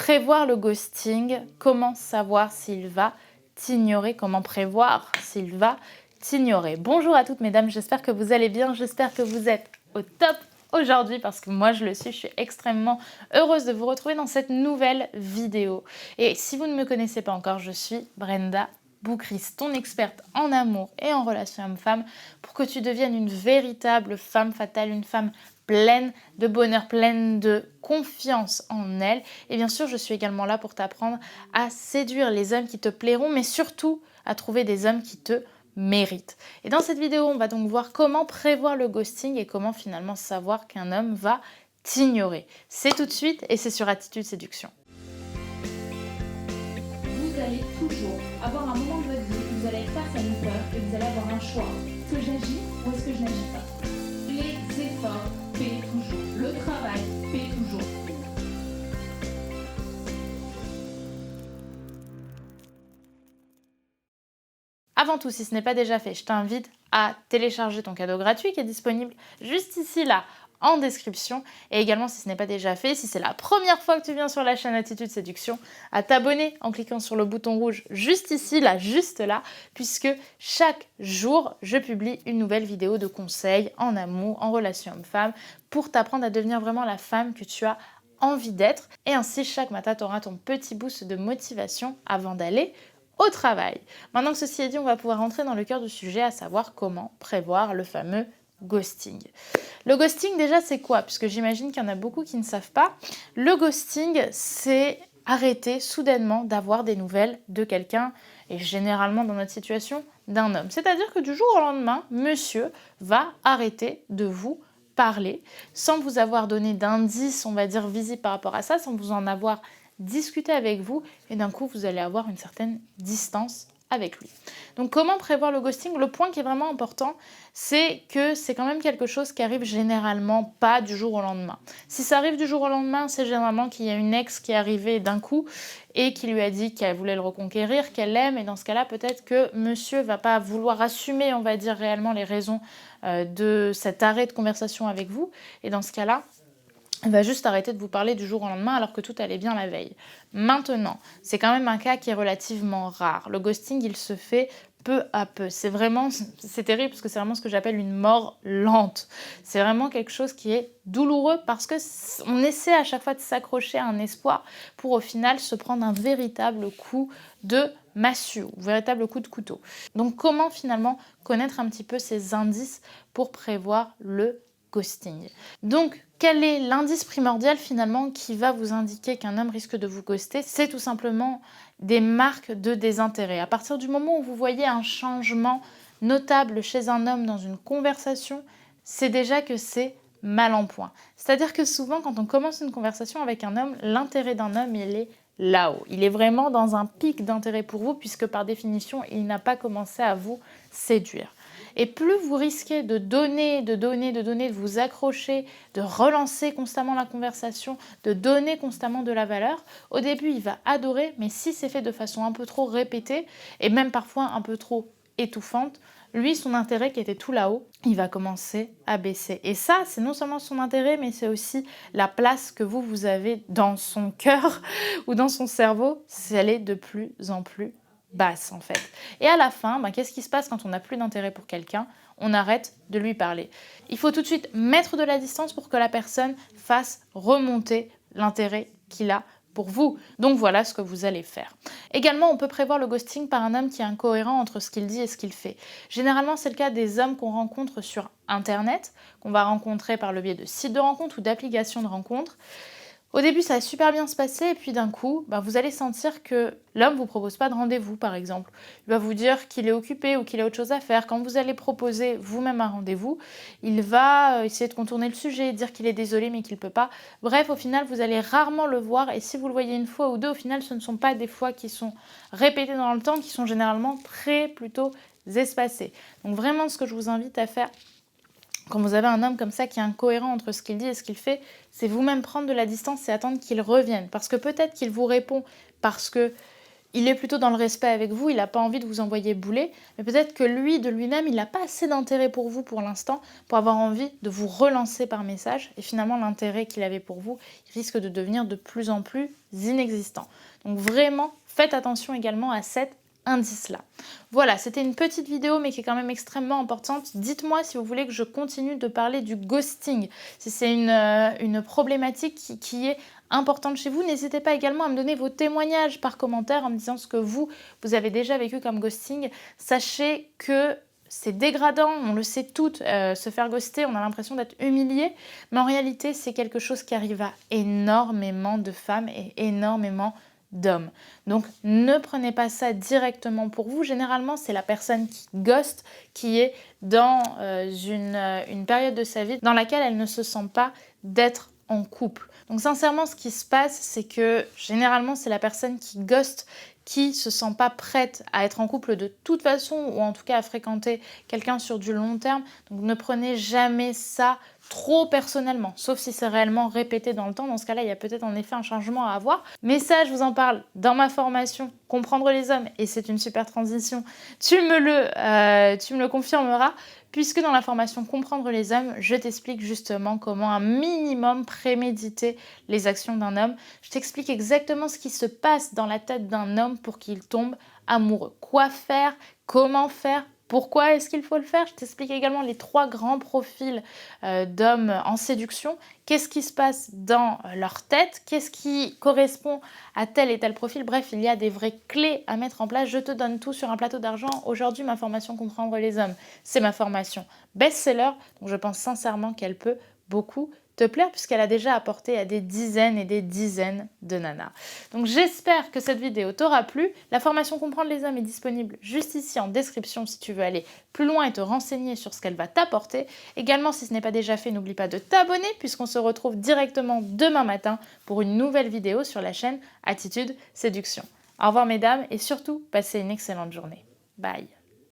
Prévoir le ghosting, comment savoir s'il va t'ignorer, comment prévoir s'il va t'ignorer. Bonjour à toutes mesdames, j'espère que vous allez bien, j'espère que vous êtes au top aujourd'hui parce que moi je le suis, je suis extrêmement heureuse de vous retrouver dans cette nouvelle vidéo. Et si vous ne me connaissez pas encore, je suis Brenda Boukris, ton experte en amour et en relations hommes-femmes pour que tu deviennes une véritable femme fatale, une femme pleine de bonheur, pleine de confiance en elle. Et bien sûr, je suis également là pour t'apprendre à séduire les hommes qui te plairont, mais surtout à trouver des hommes qui te méritent. Et dans cette vidéo, on va donc voir comment prévoir le ghosting et comment finalement savoir qu'un homme va t'ignorer. C'est tout de suite et c'est sur Attitude Séduction. Vous allez toujours avoir un moment de votre vie où vous allez être face à une peur et vous allez avoir un choix. Est-ce que j'agis ou est-ce que je n'agis pas? Les efforts paient toujours. Le travail paie toujours. Avant tout, si ce n'est pas déjà fait, je t'invite à télécharger ton cadeau gratuit qui est disponible juste ici, là, en description. Et également, si ce n'est pas déjà fait, si c'est la première fois que tu viens sur la chaîne Attitude Séduction, à t'abonner en cliquant sur le bouton rouge juste ici, là, juste là, puisque chaque jour, je publie une nouvelle vidéo de conseils en amour, en relation homme-femme, pour t'apprendre à devenir vraiment la femme que tu as envie d'être. Et ainsi, chaque matin, tu auras ton petit boost de motivation avant d'aller au travail. Maintenant que ceci est dit, on va pouvoir rentrer dans le cœur du sujet, à savoir comment prévoir le fameux ghosting. Le ghosting, déjà, c'est quoi? Puisque j'imagine qu'il y en a beaucoup qui ne savent pas. Le ghosting, c'est arrêter soudainement d'avoir des nouvelles de quelqu'un, et généralement dans notre situation, d'un homme. C'est-à-dire que du jour au lendemain, monsieur va arrêter de vous parler, sans vous avoir donné d'indices, on va dire, visibles par rapport à ça, sans vous en avoir discuter avec vous et d'un coup vous allez avoir une certaine distance avec lui. Donc comment prévoir le ghosting? Le point qui est vraiment important, c'est que c'est quand même quelque chose qui arrive généralement pas du jour au lendemain. Si ça arrive du jour au lendemain, c'est généralement qu'il y a une ex qui est arrivée d'un coup et qui lui a dit qu'elle voulait le reconquérir, qu'elle l'aime, et dans ce cas-là, peut-être que monsieur va pas vouloir assumer, on va dire, réellement les raisons de cet arrêt de conversation avec vous, et dans ce cas-là, elle va juste arrêter de vous parler du jour au lendemain alors que tout allait bien la veille. Maintenant, c'est quand même un cas qui est relativement rare. Le ghosting, il se fait peu à peu. C'est terrible parce que c'est vraiment ce que j'appelle une mort lente. C'est vraiment quelque chose qui est douloureux parce que on essaie à chaque fois de s'accrocher à un espoir pour au final se prendre un véritable coup de massue, un véritable coup de couteau. Donc comment finalement connaître un petit peu ces indices pour prévoir le ghosting? Donc, quel est l'indice primordial finalement qui va vous indiquer qu'un homme risque de vous ghoster? C'est tout simplement des marques de désintérêt. À partir du moment où vous voyez un changement notable chez un homme dans une conversation, c'est déjà que c'est mal en point. C'est-à-dire que souvent, quand on commence une conversation avec un homme, l'intérêt d'un homme, il est là-haut. Il est vraiment dans un pic d'intérêt pour vous puisque par définition, il n'a pas commencé à vous séduire. Et plus vous risquez de donner, de vous accrocher, de relancer constamment la conversation, de donner constamment de la valeur, au début il va adorer, mais si c'est fait de façon un peu trop répétée, et même parfois un peu trop étouffante, lui, son intérêt qui était tout là-haut, il va commencer à baisser. Et ça, c'est non seulement son intérêt, mais c'est aussi la place que vous avez dans son cœur ou dans son cerveau, c'est elle est de plus en plus basse en fait. Et à la fin, qu'est-ce qui se passe quand on n'a plus d'intérêt pour quelqu'un? On arrête de lui parler. Il faut tout de suite mettre de la distance pour que la personne fasse remonter l'intérêt qu'il a pour vous. Donc voilà ce que vous allez faire. Également, on peut prévoir le ghosting par un homme qui est incohérent entre ce qu'il dit et ce qu'il fait. Généralement, c'est le cas des hommes qu'on rencontre sur Internet, qu'on va rencontrer par le biais de sites de rencontres ou d'applications de rencontres. Au début, ça va super bien se passer et puis d'un coup, vous allez sentir que l'homme ne vous propose pas de rendez-vous, par exemple. Il va vous dire qu'il est occupé ou qu'il a autre chose à faire. Quand vous allez proposer vous-même un rendez-vous, il va essayer de contourner le sujet, dire qu'il est désolé mais qu'il ne peut pas. Bref, au final, vous allez rarement le voir et si vous le voyez une fois ou deux, au final, ce ne sont pas des fois qui sont répétées dans le temps, qui sont généralement plutôt espacées. Donc vraiment, ce que je vous invite à faire, quand vous avez un homme comme ça qui est incohérent entre ce qu'il dit et ce qu'il fait, c'est vous-même prendre de la distance et attendre qu'il revienne. Parce que peut-être qu'il vous répond parce que il est plutôt dans le respect avec vous, il n'a pas envie de vous envoyer bouler, mais peut-être que lui, de lui-même, il n'a pas assez d'intérêt pour vous pour l'instant, pour avoir envie de vous relancer par message, et finalement l'intérêt qu'il avait pour vous, il risque de devenir de plus en plus inexistant. Donc vraiment, faites attention également à cet indice-là. Voilà, c'était une petite vidéo, mais qui est quand même extrêmement importante. Dites-moi si vous voulez que je continue de parler du ghosting, si c'est une problématique qui est importante chez vous. N'hésitez pas également à me donner vos témoignages par commentaire en me disant ce que vous avez déjà vécu comme ghosting. Sachez que c'est dégradant, on le sait toutes, se faire ghoster, on a l'impression d'être humilié, mais en réalité, c'est quelque chose qui arrive à énormément de femmes et énormément d'hommes. Donc ne prenez pas ça directement pour vous. Généralement, c'est la personne qui ghost qui est dans une période de sa vie dans laquelle elle ne se sent pas d'être en couple. Donc sincèrement, ce qui se passe, c'est que généralement, c'est la personne qui ghost qui se sent pas prête à être en couple de toute façon, ou en tout cas à fréquenter quelqu'un sur du long terme. Donc ne prenez jamais ça trop personnellement, sauf si c'est réellement répété dans le temps. Dans ce cas-là, il y a peut-être en effet un changement à avoir. Mais ça, je vous en parle dans ma formation « Comprendre les hommes » et c'est une super transition. Tu me le confirmeras, puisque dans la formation « Comprendre les hommes », je t'explique justement comment un minimum préméditer les actions d'un homme. Je t'explique exactement ce qui se passe dans la tête d'un homme pour qu'il tombe amoureux. Quoi faire, comment faire, pourquoi est-ce qu'il faut le faire? Je t'explique également les 3 grands profils d'hommes en séduction. Qu'est-ce qui se passe dans leur tête? Qu'est-ce qui correspond à tel et tel profil? Bref, il y a des vraies clés à mettre en place. Je te donne tout sur un plateau d'argent. Aujourd'hui, ma formation Comprendre les hommes, c'est ma formation best-seller. Donc je pense sincèrement qu'elle peut beaucoup te plaire puisqu'elle a déjà apporté à des dizaines et des dizaines de nanas. Donc j'espère que cette vidéo t'aura plu. La formation Comprendre les hommes est disponible juste ici en description si tu veux aller plus loin et te renseigner sur ce qu'elle va t'apporter. Également, si ce n'est pas déjà fait, n'oublie pas de t'abonner puisqu'on se retrouve directement demain matin pour une nouvelle vidéo sur la chaîne Attitude Séduction. Au revoir mesdames et surtout, passez une excellente journée. Bye.